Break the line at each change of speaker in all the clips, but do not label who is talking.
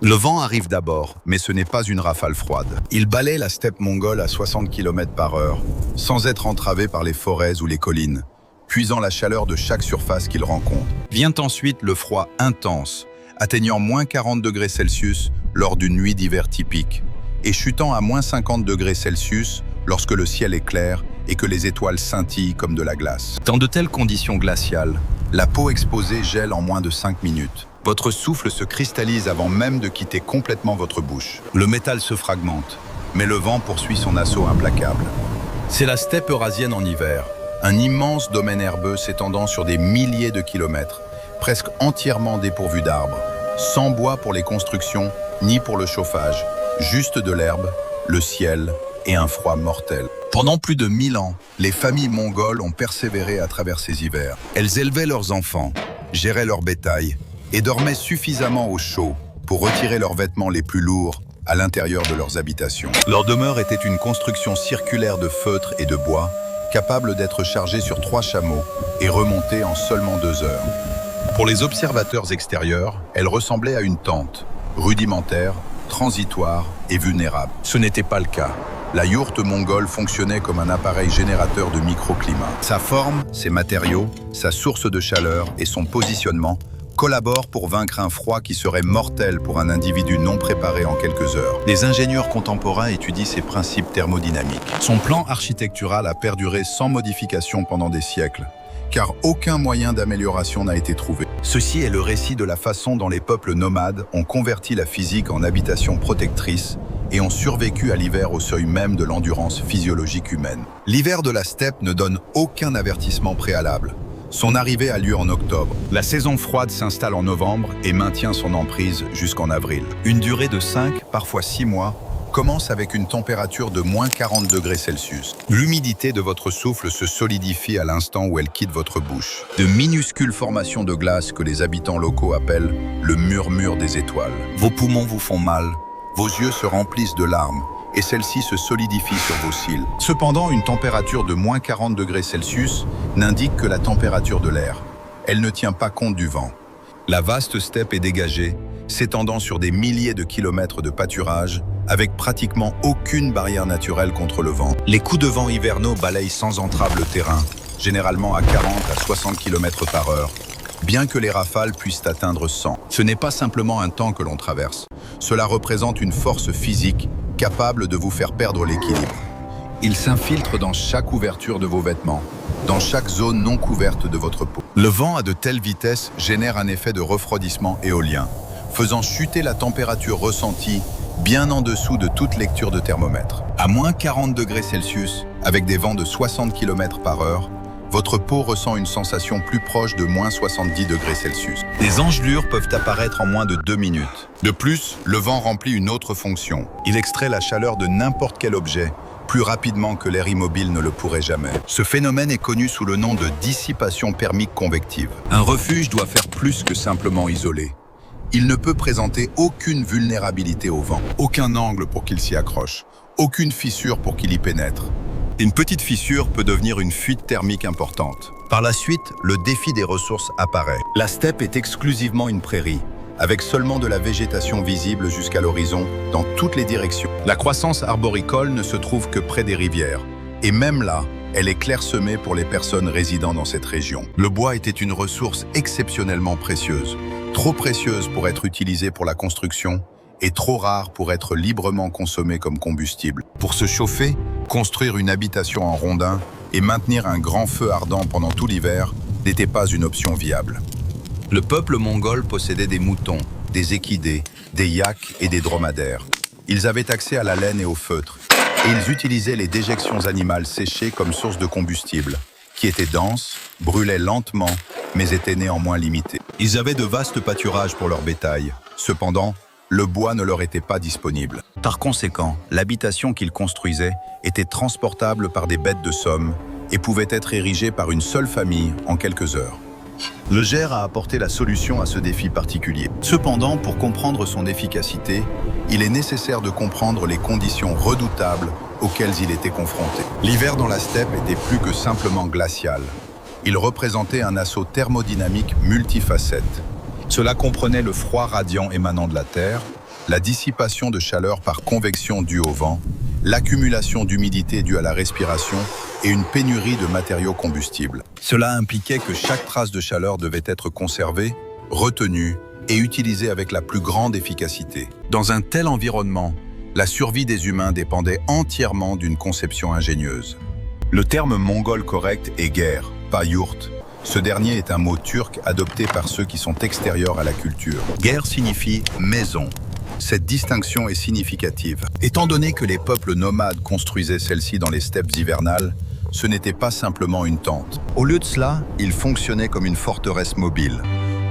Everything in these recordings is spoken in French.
Le vent arrive d'abord, mais ce n'est pas une rafale froide. Il balaie la steppe mongole à 60 km/h, sans être entravé par les forêts ou les collines, puisant la chaleur de chaque surface qu'il rencontre. Vient ensuite le froid intense, atteignant moins 40 degrés Celsius lors d'une nuit d'hiver typique, et chutant à moins 50 degrés Celsius lorsque le ciel est clair et que les étoiles scintillent comme de la glace. Dans de telles conditions glaciales, la peau exposée gèle en moins de 5 minutes. Votre souffle se cristallise avant même de quitter complètement votre bouche. Le métal se fragmente, mais le vent poursuit son assaut implacable. C'est la steppe eurasienne en hiver, un immense domaine herbeux s'étendant sur des milliers de kilomètres, presque entièrement dépourvu d'arbres, sans bois pour les constructions, ni pour le chauffage, juste de l'herbe, le ciel et un froid mortel. Pendant plus de 1000 ans, les familles mongoles ont persévéré à travers ces hivers. Elles élevaient leurs enfants, géraient leur bétail et dormaient suffisamment au chaud pour retirer leurs vêtements les plus lourds à l'intérieur de leurs habitations. Leur demeure était une construction circulaire de feutre et de bois, capable d'être chargée sur 3 chameaux et remontée en seulement 2 heures. Pour les observateurs extérieurs, elle ressemblait à une tente, rudimentaire, transitoire et vulnérable. Ce n'était pas le cas. La yourte mongole fonctionnait comme un appareil générateur de microclimat. Sa forme, ses matériaux, sa source de chaleur et son positionnement collaborent pour vaincre un froid qui serait mortel pour un individu non préparé en quelques heures. Les ingénieurs contemporains étudient ses principes thermodynamiques. Son plan architectural a perduré sans modification pendant des siècles, car aucun moyen d'amélioration n'a été trouvé. Ceci est le récit de la façon dont les peuples nomades ont converti la physique en habitation protectrice et ont survécu à l'hiver au seuil même de l'endurance physiologique humaine. L'hiver de la steppe ne donne aucun avertissement préalable. Son arrivée a lieu en octobre. La saison froide s'installe en novembre et maintient son emprise jusqu'en avril. Une durée de 5, parfois 6 mois, commence avec une température de moins 40 degrés Celsius. L'humidité de votre souffle se solidifie à l'instant où elle quitte votre bouche. De minuscules formations de glace que les habitants locaux appellent le murmure des étoiles. Vos poumons vous font mal, vos yeux se remplissent de larmes et celles-ci se solidifient sur vos cils. Cependant, une température de moins 40 degrés Celsius n'indique que la température de l'air. Elle ne tient pas compte du vent. La vaste steppe est dégagée, s'étendant sur des milliers de kilomètres de pâturage, avec pratiquement aucune barrière naturelle contre le vent. Les coups de vent hivernaux balayent sans entrave le terrain, généralement à 40 à 60 km/h, bien que les rafales puissent atteindre 100. Ce n'est pas simplement un temps que l'on traverse. Cela représente une force physique capable de vous faire perdre l'équilibre. Il s'infiltre dans chaque ouverture de vos vêtements, dans chaque zone non couverte de votre peau. Le vent à de telles vitesses génère un effet de refroidissement éolien, faisant chuter la température ressentie bien en dessous de toute lecture de thermomètre. À moins 40 degrés Celsius, avec des vents de 60 km/h, votre peau ressent une sensation plus proche de moins 70 degrés Celsius. Des engelures peuvent apparaître en moins de 2 minutes. De plus, le vent remplit une autre fonction. Il extrait la chaleur de n'importe quel objet, plus rapidement que l'air immobile ne le pourrait jamais. Ce phénomène est connu sous le nom de dissipation thermique convective. Un refuge doit faire plus que simplement isoler. Il ne peut présenter aucune vulnérabilité au vent, aucun angle pour qu'il s'y accroche, aucune fissure pour qu'il y pénètre. Une petite fissure peut devenir une fuite thermique importante. Par la suite, le défi des ressources apparaît. La steppe est exclusivement une prairie, avec seulement de la végétation visible jusqu'à l'horizon, dans toutes les directions. La croissance arboricole ne se trouve que près des rivières, et même là, elle est clairsemée pour les personnes résidant dans cette région. Le bois était une ressource exceptionnellement précieuse, trop précieuse pour être utilisée pour la construction, et trop rare pour être librement consommée comme combustible. Pour se chauffer, construire une habitation en rondins et maintenir un grand feu ardent pendant tout l'hiver n'était pas une option viable. Le peuple mongol possédait des moutons, des équidés, des yaks et des dromadaires. Ils avaient accès à la laine et au feutre, et ils utilisaient les déjections animales séchées comme source de combustible, qui étaient denses, brûlaient lentement, mais étaient néanmoins limitées. Ils avaient de vastes pâturages pour leur bétail. Cependant, le bois ne leur était pas disponible. Par conséquent, l'habitation qu'ils construisaient était transportable par des bêtes de somme et pouvait être érigée par une seule famille en quelques heures. Le GER a apporté la solution à ce défi particulier. Cependant, pour comprendre son efficacité, il est nécessaire de comprendre les conditions redoutables auxquelles il était confronté. L'hiver dans la steppe était plus que simplement glacial. Il représentait un assaut thermodynamique multifacette. Cela comprenait le froid radiant émanant de la Terre, la dissipation de chaleur par convection due au vent, l'accumulation d'humidité due à la respiration et une pénurie de matériaux combustibles. Cela impliquait que chaque trace de chaleur devait être conservée, retenue et utilisée avec la plus grande efficacité. Dans un tel environnement, la survie des humains dépendait entièrement d'une conception ingénieuse. Le terme mongol correct est guerre, pas yourte. Ce dernier est un mot turc adopté par ceux qui sont extérieurs à la culture. Guerre signifie maison. Cette distinction est significative. Étant donné que les peuples nomades construisaient celle-ci dans les steppes hivernales, ce n'était pas simplement une tente. Au lieu de cela, il fonctionnait comme une forteresse mobile,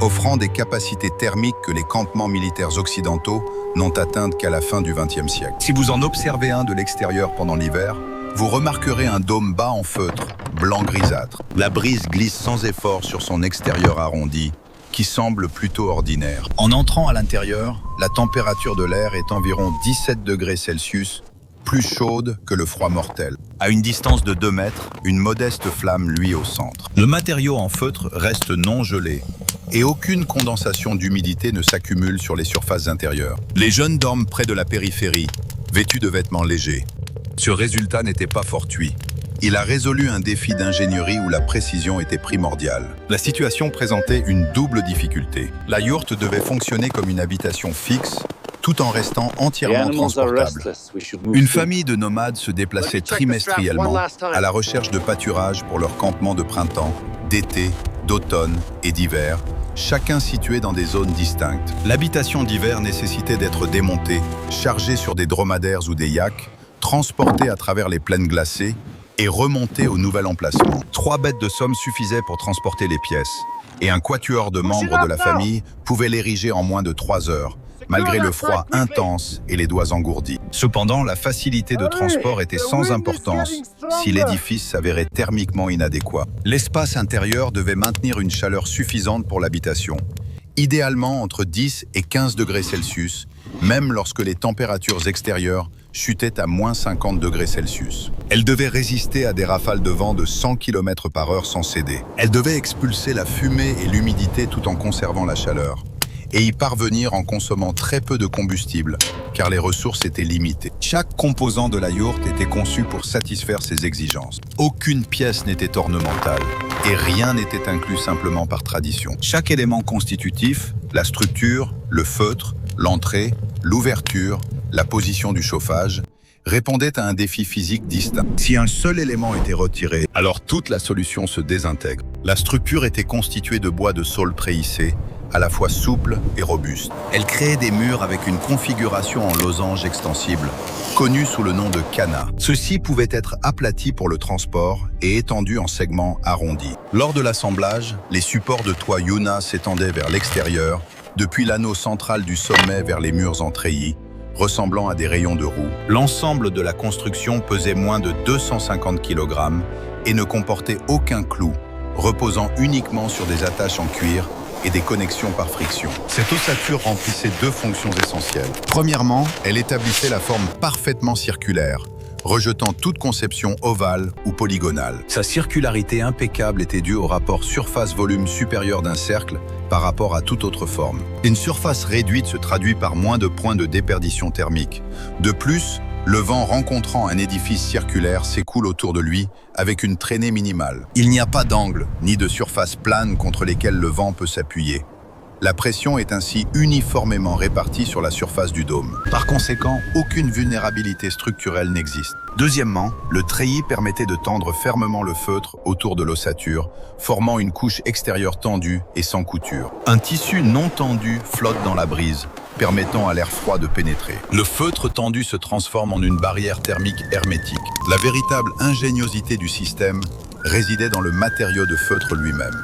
offrant des capacités thermiques que les campements militaires occidentaux n'ont atteintes qu'à la fin du XXe siècle. Si vous en observez un de l'extérieur pendant l'hiver, vous remarquerez un dôme bas en feutre, blanc grisâtre. La brise glisse sans effort sur son extérieur arrondi, qui semble plutôt ordinaire. En entrant à l'intérieur, la température de l'air est environ 17 degrés Celsius, plus chaude que le froid mortel. À une distance de 2 mètres, une modeste flamme luit au centre. Le matériau en feutre reste non gelé, et aucune condensation d'humidité ne s'accumule sur les surfaces intérieures. Les jeunes dorment près de la périphérie, vêtus de vêtements légers. Ce résultat n'était pas fortuit. Il a résolu un défi d'ingénierie où la précision était primordiale. La situation présentait une double difficulté. La yourte devait fonctionner comme une habitation fixe, tout en restant entièrement transportable. Une famille de nomades se déplaçait trimestriellement à la recherche de pâturage pour leurs campements de printemps, d'été, d'automne et d'hiver, chacun situé dans des zones distinctes. L'habitation d'hiver nécessitait d'être démontée, chargée sur des dromadaires ou des yaks, transportée à travers les plaines glacées et remontée au nouvel emplacement. 3 bêtes de somme suffisaient pour transporter les pièces, et un quatuor de membres de la famille pouvait l'ériger en moins de 3 heures, malgré le froid intense et les doigts engourdis. Cependant, la facilité de transport était sans importance si l'édifice s'avérait thermiquement inadéquat. L'espace intérieur devait maintenir une chaleur suffisante pour l'habitation, idéalement entre 10 et 15 degrés Celsius, même lorsque les températures extérieures chutaient à moins 50 degrés Celsius. Elle devait résister à des rafales de vent de 100 km/h sans céder. Elle devait expulser la fumée et l'humidité tout en conservant la chaleur, et y parvenir en consommant très peu de combustible, car les ressources étaient limitées. Chaque composant de la yourte était conçu pour satisfaire ces exigences. Aucune pièce n'était ornementale, et rien n'était inclus simplement par tradition. Chaque élément constitutif, la structure, le feutre, l'entrée, l'ouverture, la position du chauffage, répondait à un défi physique distinct. Si un seul élément était retiré, alors toute la solution se désintègre. La structure était constituée de bois de saule préhissé, à la fois souple et robuste. Elle créait des murs avec une configuration en losange extensible, connue sous le nom de kana. Ceux-ci pouvaient être aplatis pour le transport et étendus en segments arrondis. Lors de l'assemblage, les supports de toit Yuna s'étendaient vers l'extérieur, depuis l'anneau central du sommet vers les murs en treillis, ressemblant à des rayons de roue. L'ensemble de la construction pesait moins de 250 kg et ne comportait aucun clou, reposant uniquement sur des attaches en cuir et des connexions par friction. Cette ossature remplissait 2 fonctions essentielles. Premièrement, elle établissait la forme parfaitement circulaire, rejetant toute conception ovale ou polygonale. Sa circularité impeccable était due au rapport surface-volume supérieur d'un cercle par rapport à toute autre forme. Une surface réduite se traduit par moins de points de déperdition thermique. De plus, le vent rencontrant un édifice circulaire s'écoule autour de lui avec une traînée minimale. Il n'y a pas d'angle ni de surface plane contre lesquelles le vent peut s'appuyer. La pression est ainsi uniformément répartie sur la surface du dôme. Par conséquent, aucune vulnérabilité structurelle n'existe. Deuxièmement, le treillis permettait de tendre fermement le feutre autour de l'ossature, formant une couche extérieure tendue et sans couture. Un tissu non tendu flotte dans la brise, permettant à l'air froid de pénétrer. Le feutre tendu se transforme en une barrière thermique hermétique. La véritable ingéniosité du système résidait dans le matériau de feutre lui-même.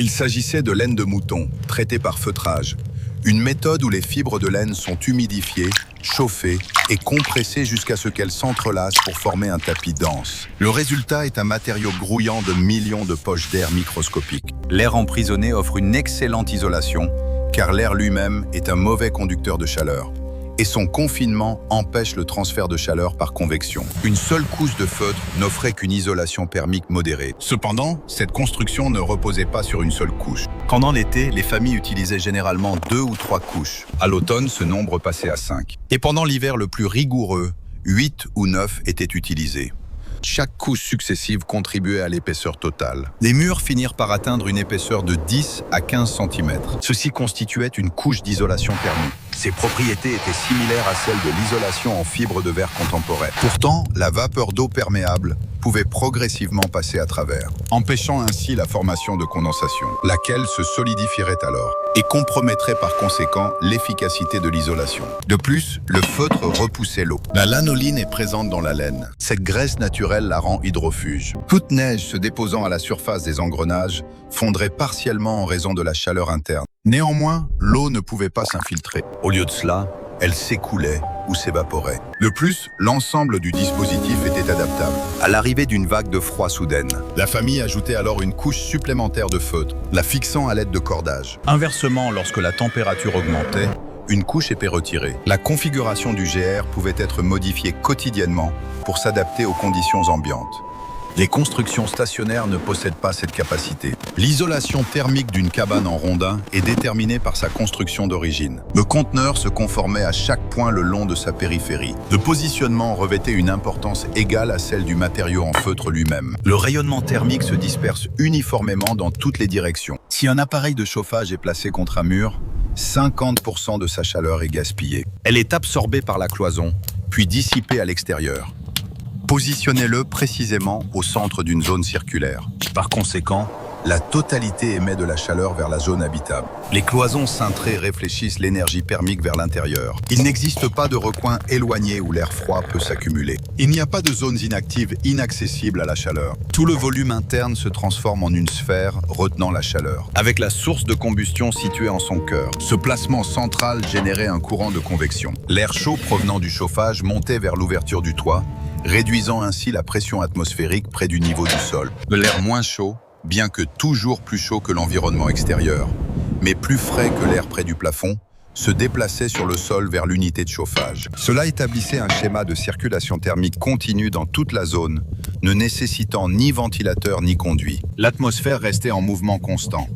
Il s'agissait de laine de mouton, traitée par feutrage, une méthode où les fibres de laine sont humidifiées, chauffées et compressées jusqu'à ce qu'elles s'entrelacent pour former un tapis dense. Le résultat est un matériau grouillant de millions de poches d'air microscopiques. L'air emprisonné offre une excellente isolation, car l'air lui-même est un mauvais conducteur de chaleur, et son confinement empêche le transfert de chaleur par convection. Une seule couche de feutre n'offrait qu'une isolation thermique modérée. Cependant, cette construction ne reposait pas sur une seule couche. Pendant l'été, les familles utilisaient généralement 2 ou 3 couches. À l'automne, ce nombre passait à 5. Et pendant l'hiver le plus rigoureux, 8 ou 9 étaient utilisés. Chaque couche successive contribuait à l'épaisseur totale. Les murs finirent par atteindre une épaisseur de 10 à 15 cm. Ceci constituait une couche d'isolation thermique. Ses propriétés étaient similaires à celles de l'isolation en fibre de verre contemporaine. Pourtant, la vapeur d'eau perméable pouvait progressivement passer à travers, empêchant ainsi la formation de condensation, laquelle se solidifierait alors et compromettrait par conséquent l'efficacité de l'isolation. De plus, le feutre repoussait l'eau. La lanoline est présente dans la laine. Cette graisse naturelle la rend hydrofuge. Toute neige se déposant à la surface des engrenages fondrait partiellement en raison de la chaleur interne. Néanmoins, l'eau ne pouvait pas s'infiltrer. Au lieu de cela, elle s'écoulait ou s'évaporait. De plus, l'ensemble du dispositif était adaptable. À l'arrivée d'une vague de froid soudaine, la famille ajoutait alors une couche supplémentaire de feutre, la fixant à l'aide de cordages. Inversement, lorsque la température augmentait, une couche était retirée. La configuration du GR pouvait être modifiée quotidiennement pour s'adapter aux conditions ambiantes. Les constructions stationnaires ne possèdent pas cette capacité. L'isolation thermique d'une cabane en rondin est déterminée par sa construction d'origine. Le conteneur se conformait à chaque point le long de sa périphérie. Le positionnement revêtait une importance égale à celle du matériau en feutre lui-même. Le rayonnement thermique se disperse uniformément dans toutes les directions. Si un appareil de chauffage est placé contre un mur, 50% de sa chaleur est gaspillée. Elle est absorbée par la cloison, puis dissipée à l'extérieur. Positionnez-le précisément au centre d'une zone circulaire. Par conséquent, la totalité émet de la chaleur vers la zone habitable. Les cloisons cintrées réfléchissent l'énergie thermique vers l'intérieur. Il n'existe pas de recoin éloigné où l'air froid peut s'accumuler. Il n'y a pas de zones inactives inaccessibles à la chaleur. Tout le volume interne se transforme en une sphère retenant la chaleur, avec la source de combustion située en son cœur. Ce placement central générait un courant de convection. L'air chaud provenant du chauffage montait vers l'ouverture du toit, réduisant ainsi la pression atmosphérique près du niveau du sol. De l'air moins chaud, bien que toujours plus chaud que l'environnement extérieur, mais plus frais que l'air près du plafond, se déplaçait sur le sol vers l'unité de chauffage. Cela établissait un schéma de circulation thermique continue dans toute la zone, ne nécessitant ni ventilateur ni conduit. L'atmosphère restait en mouvement constant.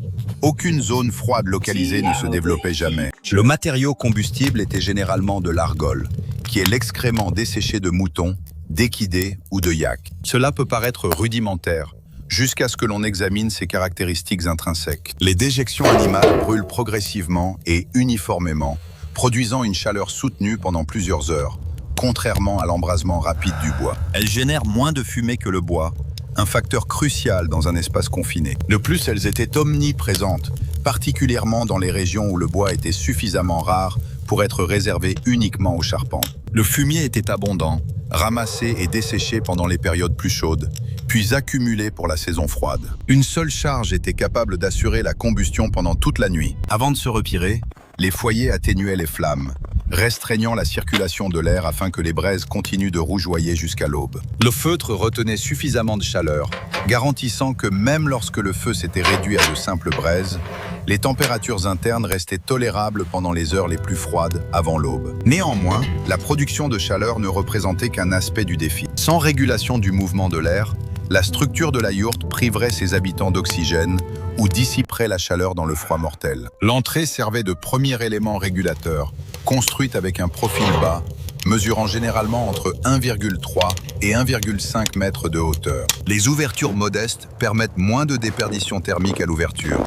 Aucune zone froide localisée ne se développait jamais. Le matériau combustible était généralement de l'argol, qui est l'excrément desséché de moutons, d'équidés ou de yaks. Cela peut paraître rudimentaire, jusqu'à ce que l'on examine ses caractéristiques intrinsèques. Les déjections animales brûlent progressivement et uniformément, produisant une chaleur soutenue pendant plusieurs heures, contrairement à l'embrasement rapide du bois. Elles génèrent moins de fumée que le bois, un facteur crucial dans un espace confiné. De plus, elles étaient omniprésentes, particulièrement dans les régions où le bois était suffisamment rare pour être réservé uniquement aux charpentes. Le fumier était abondant, ramassé et desséché pendant les périodes plus chaudes, puis accumulé pour la saison froide. Une seule charge était capable d'assurer la combustion pendant toute la nuit. Avant de se retirer, les foyers atténuaient les flammes, restreignant la circulation de l'air afin que les braises continuent de rougeoyer jusqu'à l'aube. Le feutre retenait suffisamment de chaleur, garantissant que même lorsque le feu s'était réduit à de simples braises, les températures internes restaient tolérables pendant les heures les plus froides avant l'aube. Néanmoins, la production de chaleur ne représentait qu'un aspect du défi. Sans régulation du mouvement de l'air, la structure de la yourte priverait ses habitants d'oxygène ou dissiperait la chaleur dans le froid mortel. L'entrée servait de premier élément régulateur, construite avec un profil bas, mesurant généralement entre 1,3 et 1,5 mètres de hauteur. Les ouvertures modestes permettent moins de déperdition thermique à l'ouverture,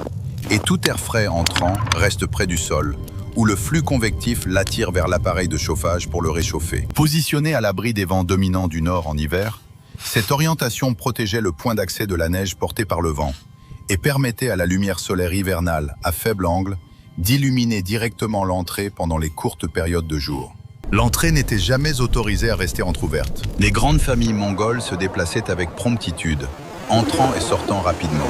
et tout air frais entrant reste près du sol, où le flux convectif l'attire vers l'appareil de chauffage pour le réchauffer. Positionné à l'abri des vents dominants du nord en hiver, cette orientation protégeait le point d'accès de la neige portée par le vent et permettait à la lumière solaire hivernale, à faible angle, d'illuminer directement l'entrée pendant les courtes périodes de jour. L'entrée n'était jamais autorisée à rester entrouverte. Les grandes familles mongoles se déplaçaient avec promptitude, entrant et sortant rapidement.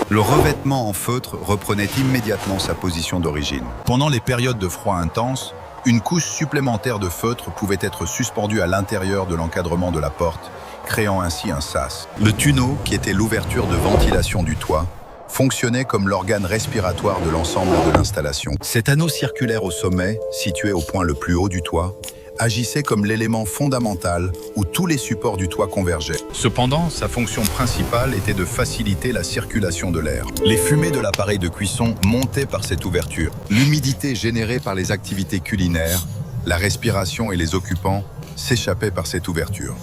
Le revêtement en feutre reprenait immédiatement sa position d'origine. Pendant les périodes de froid intense, une couche supplémentaire de feutre pouvait être suspendue à l'intérieur de l'encadrement de la porte, créant ainsi un sas. Le tunnel, qui était l'ouverture de ventilation du toit, fonctionnait comme l'organe respiratoire de l'ensemble de l'installation. Cet anneau circulaire au sommet, situé au point le plus haut du toit, agissait comme l'élément fondamental où tous les supports du toit convergeaient. Cependant, sa fonction principale était de faciliter la circulation de l'air. Les fumées de l'appareil de cuisson montaient par cette ouverture. L'humidité générée par les activités culinaires, la respiration et les occupants s'échappaient par cette ouverture.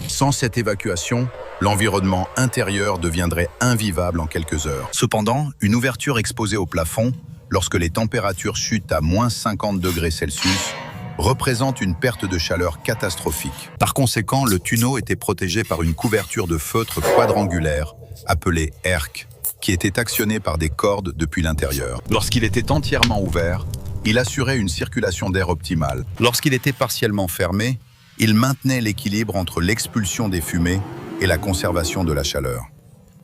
Sans cette évacuation, l'environnement intérieur deviendrait invivable en quelques heures. Cependant, une ouverture exposée au plafond, lorsque les températures chutent à -50 degrés Celsius, représente une perte de chaleur catastrophique. Par conséquent, le tunnel était protégé par une couverture de feutre quadrangulaire, appelée ERC, qui était actionnée par des cordes depuis l'intérieur. Lorsqu'il était entièrement ouvert, il assurait une circulation d'air optimale. Lorsqu'il était partiellement fermé, il maintenait l'équilibre entre l'expulsion des fumées et la conservation de la chaleur.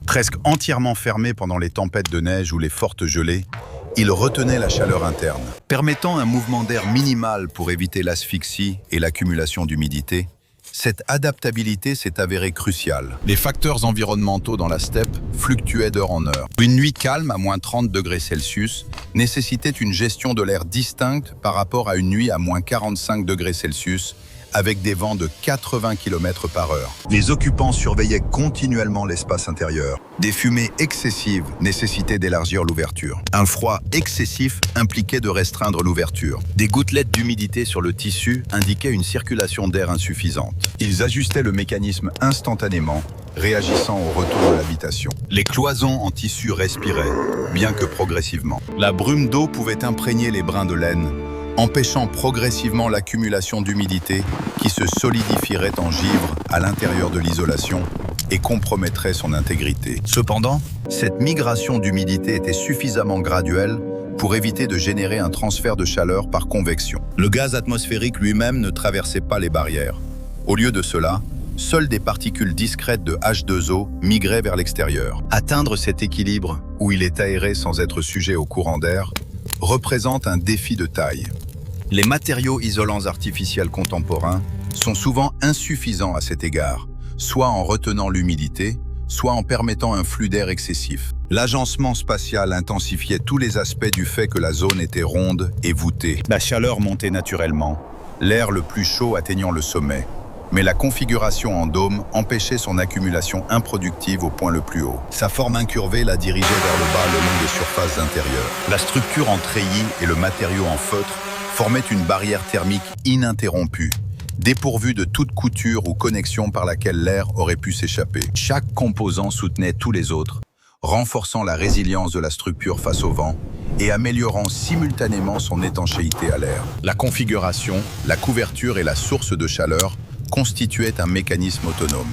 Presque entièrement fermé pendant les tempêtes de neige ou les fortes gelées, il retenait la chaleur interne, permettant un mouvement d'air minimal pour éviter l'asphyxie et l'accumulation d'humidité. Cette adaptabilité s'est avérée cruciale. Les facteurs environnementaux dans la steppe fluctuaient d'heure en heure. Une nuit calme à -30 degrés Celsius nécessitait une gestion de l'air distincte par rapport à une nuit à -45 degrés Celsius avec des vents de 80 km/h. Les occupants surveillaient continuellement l'espace intérieur. Des fumées excessives nécessitaient d'élargir l'ouverture. Un froid excessif impliquait de restreindre l'ouverture. Des gouttelettes d'humidité sur le tissu indiquaient une circulation d'air insuffisante. Ils ajustaient le mécanisme instantanément, réagissant au retour de l'habitation. Les cloisons en tissu respiraient, bien que progressivement. La brume d'eau pouvait imprégner les brins de laine, empêchant progressivement l'accumulation d'humidité qui se solidifierait en givre à l'intérieur de l'isolation et compromettrait son intégrité. Cependant, cette migration d'humidité était suffisamment graduelle pour éviter de générer un transfert de chaleur par convection. Le gaz atmosphérique lui-même ne traversait pas les barrières. Au lieu de cela, seules des particules discrètes de H2O migraient vers l'extérieur. Atteindre cet équilibre, où il est aéré sans être sujet au courant d'air, représente un défi de taille. Les matériaux isolants artificiels contemporains sont souvent insuffisants à cet égard, soit en retenant l'humidité, soit en permettant un flux d'air excessif. L'agencement spatial intensifiait tous les aspects du fait que la zone était ronde et voûtée. La chaleur montait naturellement, l'air le plus chaud atteignant le sommet, mais la configuration en dôme empêchait son accumulation improductive au point le plus haut. Sa forme incurvée la dirigeait vers le bas le long des surfaces intérieures. La structure en treillis et le matériau en feutre formaient une barrière thermique ininterrompue, dépourvue de toute couture ou connexion par laquelle l'air aurait pu s'échapper. Chaque composant soutenait tous les autres, renforçant la résilience de la structure face au vent et améliorant simultanément son étanchéité à l'air. La configuration, la couverture et la source de chaleur constituait un mécanisme autonome.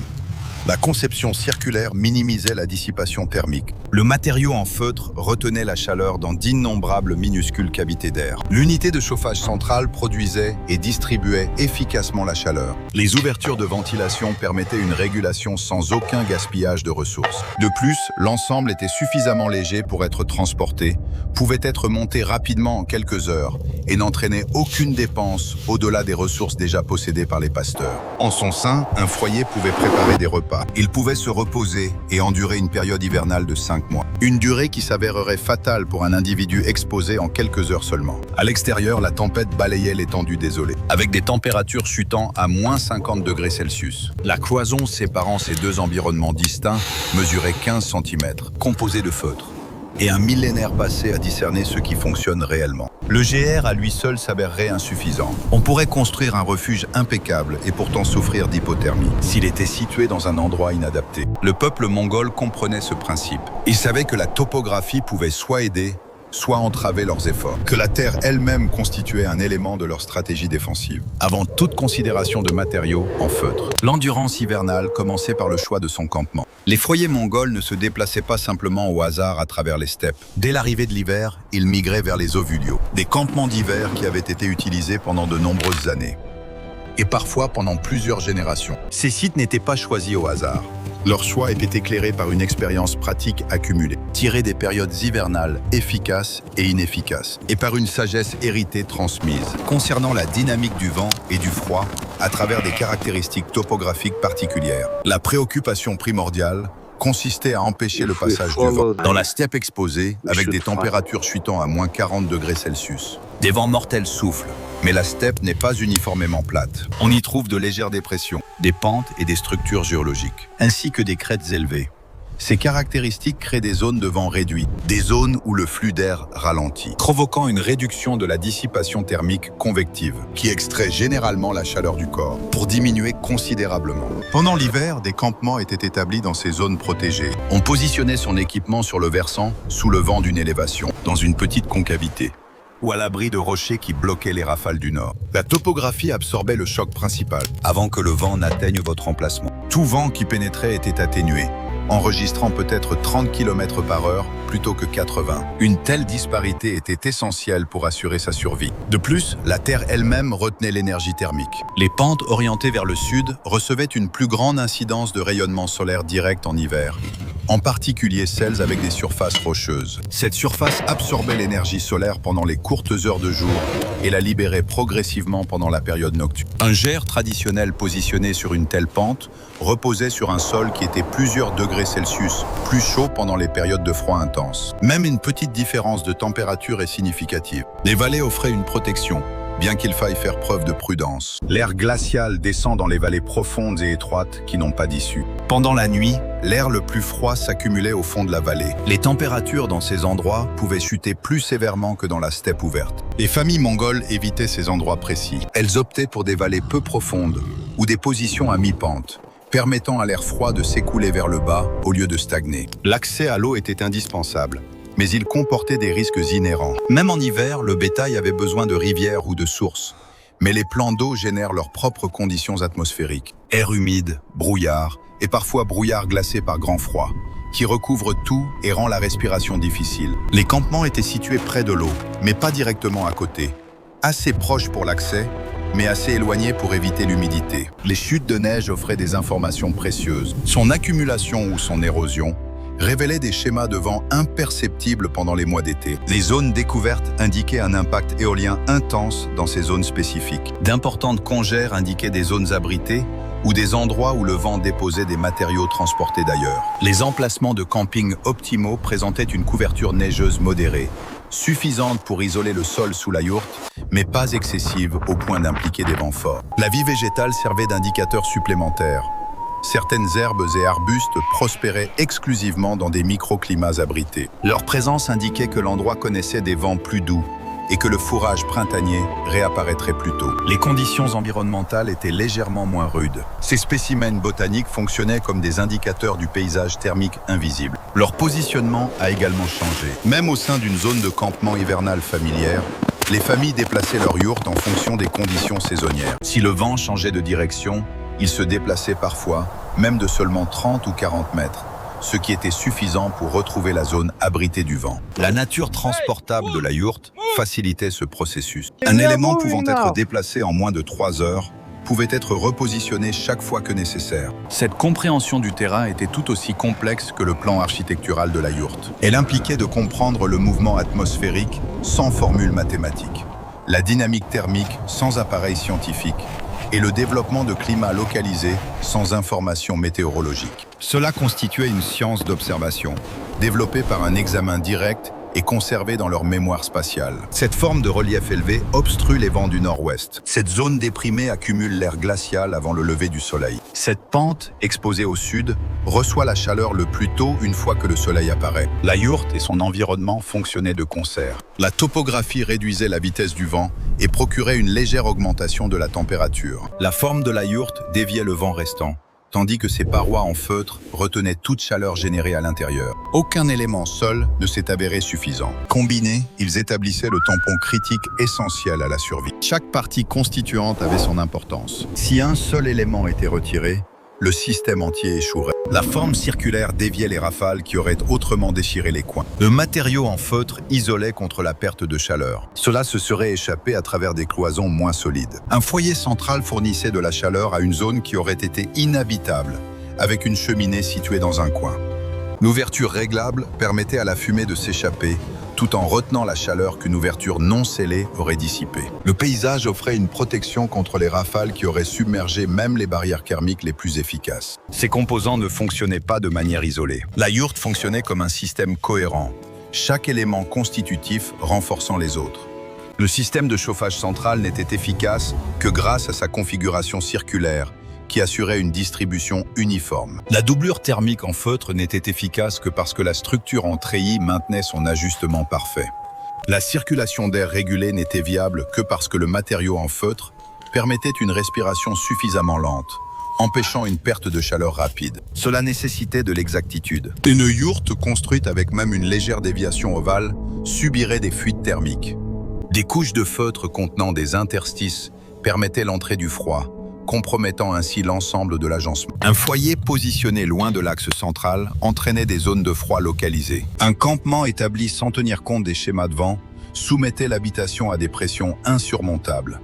La conception circulaire minimisait la dissipation thermique. Le matériau en feutre retenait la chaleur dans d'innombrables minuscules cavités d'air. L'unité de chauffage centrale produisait et distribuait efficacement la chaleur. Les ouvertures de ventilation permettaient une régulation sans aucun gaspillage de ressources. De plus, l'ensemble était suffisamment léger pour être transporté, pouvait être monté rapidement en quelques heures et n'entraînait aucune dépense au-delà des ressources déjà possédées par les pasteurs. En son sein, un foyer pouvait préparer des repas. Il pouvait se reposer et endurer une période hivernale de 5 mois. Une durée qui s'avérerait fatale pour un individu exposé en quelques heures seulement. À l'extérieur, la tempête balayait l'étendue désolée, avec des températures chutant à -50 degrés Celsius. La cloison séparant ces deux environnements distincts mesurait 15 cm, composée de feutre, et un millénaire passé à discerner ce qui fonctionne réellement. Le GR à lui seul s'avérerait insuffisant. On pourrait construire un refuge impeccable et pourtant souffrir d'hypothermie s'il était situé dans un endroit inadapté. Le peuple mongol comprenait ce principe. Il savait que la topographie pouvait soit aider, soit entraver leurs efforts, que la terre elle-même constituait un élément de leur stratégie défensive. Avant toute considération de matériaux en feutre, l'endurance hivernale commençait par le choix de son campement. Les foyers mongols ne se déplaçaient pas simplement au hasard à travers les steppes. Dès l'arrivée de l'hiver, ils migraient vers les ovulios, des campements d'hiver qui avaient été utilisés pendant de nombreuses années, et parfois pendant plusieurs générations. Ces sites n'étaient pas choisis au hasard. Leur choix était éclairé par une expérience pratique accumulée, tirée des périodes hivernales efficaces et inefficaces, et par une sagesse héritée transmise, concernant la dynamique du vent et du froid à travers des caractéristiques topographiques particulières. La préoccupation primordiale consistait à empêcher le passage du vent dans la steppe exposée avec des températures chutant à moins 40 degrés Celsius. Des vents mortels soufflent, mais la steppe n'est pas uniformément plate. On y trouve de légères dépressions, des pentes et des structures géologiques, ainsi que des crêtes élevées. Ces caractéristiques créent des zones de vent réduit, des zones où le flux d'air ralentit, provoquant une réduction de la dissipation thermique convective, qui extrait généralement la chaleur du corps, pour diminuer considérablement. Pendant l'hiver, des campements étaient établis dans ces zones protégées. On positionnait son équipement sur le versant, sous le vent d'une élévation, dans une petite concavité, ou à l'abri de rochers qui bloquaient les rafales du nord. La topographie absorbait le choc principal, avant que le vent n'atteigne votre emplacement. Tout vent qui pénétrait était atténué, enregistrant peut-être 30 km/h plutôt que 80. Une telle disparité était essentielle pour assurer sa survie. De plus, la Terre elle-même retenait l'énergie thermique. Les pentes orientées vers le sud recevaient une plus grande incidence de rayonnement solaire direct en hiver, en particulier celles avec des surfaces rocheuses. Cette surface absorbait l'énergie solaire pendant les courtes heures de jour et la libérait progressivement pendant la période nocturne. Un gers traditionnel positionné sur une telle pente reposait sur un sol qui était plusieurs degrés Celsius plus chaud pendant les périodes de froid intense. Même une petite différence de température est significative. Les vallées offraient une protection, bien qu'il faille faire preuve de prudence. L'air glacial descend dans les vallées profondes et étroites qui n'ont pas d'issue. Pendant la nuit, l'air le plus froid s'accumulait au fond de la vallée. Les températures dans ces endroits pouvaient chuter plus sévèrement que dans la steppe ouverte. Les familles mongoles évitaient ces endroits précis. Elles optaient pour des vallées peu profondes ou des positions à mi-pente, permettant à l'air froid de s'écouler vers le bas au lieu de stagner. L'accès à l'eau était indispensable, mais il comportait des risques inhérents. Même en hiver, le bétail avait besoin de rivières ou de sources, mais les plans d'eau génèrent leurs propres conditions atmosphériques. Air humide, brouillard, et parfois brouillard glacé par grand froid, qui recouvre tout et rend la respiration difficile. Les campements étaient situés près de l'eau, mais pas directement à côté. Assez proches pour l'accès, mais assez éloignés pour éviter l'humidité. Les chutes de neige offraient des informations précieuses. Son accumulation ou son érosion révélaient des schémas de vent imperceptibles pendant les mois d'été. Les zones découvertes indiquaient un impact éolien intense dans ces zones spécifiques. D'importantes congères indiquaient des zones abritées ou des endroits où le vent déposait des matériaux transportés d'ailleurs. Les emplacements de camping optimaux présentaient une couverture neigeuse modérée, suffisante pour isoler le sol sous la yourte, mais pas excessive au point d'impliquer des vents forts. La vie végétale servait d'indicateur supplémentaire. Certaines herbes et arbustes prospéraient exclusivement dans des microclimats abrités. Leur présence indiquait que l'endroit connaissait des vents plus doux et que le fourrage printanier réapparaîtrait plus tôt. Les conditions environnementales étaient légèrement moins rudes. Ces spécimens botaniques fonctionnaient comme des indicateurs du paysage thermique invisible. Leur positionnement a également changé. Même au sein d'une zone de campement hivernale familière, les familles déplaçaient leurs yourtes en fonction des conditions saisonnières. Si le vent changeait de direction, ils se déplaçaient parfois, même de seulement 30 ou 40 mètres, ce qui était suffisant pour retrouver la zone abritée du vent. La nature transportable de la yourte facilitait ce processus. Un élément pouvant être déplacé en moins de 3 heures pouvait être repositionné chaque fois que nécessaire. Cette compréhension du terrain était tout aussi complexe que le plan architectural de la yourte. Elle impliquait de comprendre le mouvement atmosphérique sans formule mathématique, la dynamique thermique sans appareil scientifique, et le développement de climats localisés sans information météorologique. Cela constituait une science d'observation, développée par un examen direct et conservée dans leur mémoire spatiale. Cette forme de relief élevé obstrue les vents du nord-ouest. Cette zone déprimée accumule l'air glacial avant le lever du soleil. Cette pente, exposée au sud, reçoit la chaleur le plus tôt une fois que le soleil apparaît. La yourte et son environnement fonctionnaient de concert. La topographie réduisait la vitesse du vent et procurait une légère augmentation de la température. La forme de la yourte déviait le vent restant, tandis que ses parois en feutre retenaient toute chaleur générée à l'intérieur. Aucun élément seul ne s'est avéré suffisant. Combinés, ils établissaient le tampon critique essentiel à la survie. Chaque partie constituante avait son importance. Si un seul élément était retiré, le système entier échouerait. La forme circulaire déviait les rafales qui auraient autrement déchiré les coins. Le matériau en feutre isolait contre la perte de chaleur. Cela se serait échappé à travers des cloisons moins solides. Un foyer central fournissait de la chaleur à une zone qui aurait été inhabitable, avec une cheminée située dans un coin. L'ouverture réglable permettait à la fumée de s'échapper tout en retenant la chaleur qu'une ouverture non scellée aurait dissipée. Le paysage offrait une protection contre les rafales qui auraient submergé même les barrières thermiques les plus efficaces. Ces composants ne fonctionnaient pas de manière isolée. La yourte fonctionnait comme un système cohérent, chaque élément constitutif renforçant les autres. Le système de chauffage central n'était efficace que grâce à sa configuration circulaire, qui assurait une distribution uniforme. La doublure thermique en feutre n'était efficace que parce que la structure en treillis maintenait son ajustement parfait. La circulation d'air régulée n'était viable que parce que le matériau en feutre permettait une respiration suffisamment lente, empêchant une perte de chaleur rapide. Cela nécessitait de l'exactitude. Une yourte construite avec même une légère déviation ovale subirait des fuites thermiques. Des couches de feutre contenant des interstices permettaient l'entrée du froid, compromettant ainsi l'ensemble de l'agencement. Un foyer positionné loin de l'axe central entraînait des zones de froid localisées. Un campement établi sans tenir compte des schémas de vent soumettait l'habitation à des pressions insurmontables.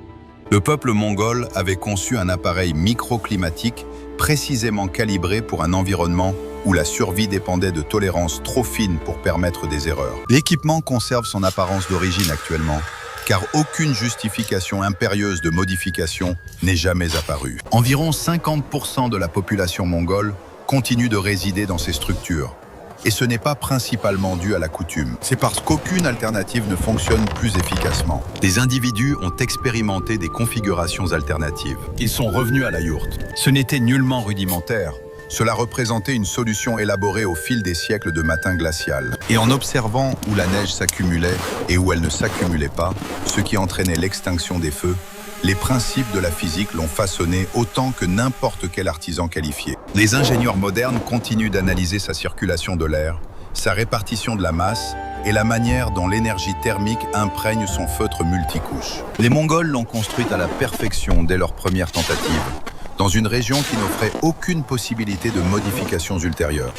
Le peuple mongol avait conçu un appareil microclimatique précisément calibré pour un environnement où la survie dépendait de tolérances trop fines pour permettre des erreurs. L'équipement conserve son apparence d'origine actuellement, car aucune justification impérieuse de modification n'est jamais apparue. Environ 50% de la population mongole continue de résider dans ces structures. Et ce n'est pas principalement dû à la coutume. C'est parce qu'aucune alternative ne fonctionne plus efficacement. Des individus ont expérimenté des configurations alternatives. Ils sont revenus à la yourte. Ce n'était nullement rudimentaire. Cela représentait une solution élaborée au fil des siècles de matins glacial. Et en observant où la neige s'accumulait et où elle ne s'accumulait pas, ce qui entraînait l'extinction des feux, les principes de la physique l'ont façonné autant que n'importe quel artisan qualifié. Les ingénieurs modernes continuent d'analyser sa circulation de l'air, sa répartition de la masse et la manière dont l'énergie thermique imprègne son feutre multicouche. Les Mongols l'ont construite à la perfection dès leur première tentative, dans une région qui n'offrait aucune possibilité de modifications ultérieures.